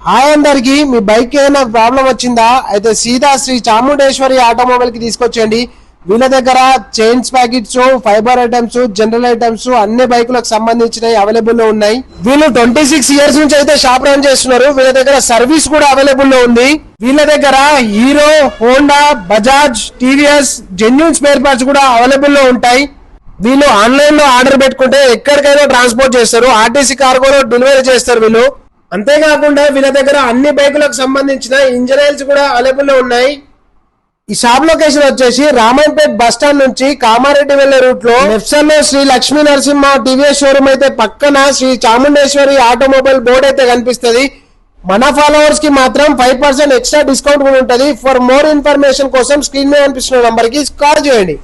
Hi అందరికి, మీ bike ఏమైనా problem వచ్చిందా? అయితే సీదా శ్రీ చాముండేశ్వరి ఆటోమొబైల్ కి తీసుకొచ్చేయండి. వీళ్ళ దగ్గర chains packets, fibre items, general items అన్ని బైకులకు సంబంధించినవి అవైలబుల్ లో ఉన్నాయి. వీళ్ళు 26 ఇయర్స్ నుంచి అయితే షాప్ రన్ చేస్తున్నారు. వీళ్ళ దగ్గర సర్వీస్ కూడా అవైలబుల్ లో ఉంది. వీళ్ళ దగ్గర hero, Honda, Bajaj, TVS genuine spare parts కూడా అవైలబుల్ లో ఉంటాయి. వీళ్ళు ఆన్లైన్ లో ఆర్డర్ పెట్టుకుంటే ఎక్కడికైనా ట్రాన్స్పోర్ట్ చేస్తారు. ఆర్టీసీ కార్గోలో డెలివరీ చేస్తారు వీళ్ళు. అంతేకాకుండా వీళ్ళ దగ్గర అన్ని బైకులకు సంబంధించిన ఇంజన్ ఆయిల్స్ కూడా అవైలబుల్ లో ఉన్నాయి. ఈ షాప్ లొకేషన్ వచ్చేసి రామాయణపేట్ బస్ స్టాండ్ నుంచి కామారెడ్డి వెళ్లే రూట్ లో లెఫ్ట్ సైడ్ లో శ్రీ లక్ష్మీ నరసింహ టీవీఎస్ షోరూమ్ అయితే పక్కన శ్రీ చాముండేశ్వరి ఆటోమొబైల్ బోర్డు అయితే కనిపిస్తుంది. మన ఫాలోవర్స్ కి మాత్రం 5% ఎక్స్ట్రా డిస్కౌంట్ కూడా ఉంటుంది. ఫర్ మోర్ ఇన్ఫర్మేషన్ కోసం స్క్రీన్ మీద కనిపిస్తున్న నంబర్ కి కాల్ చేయండి.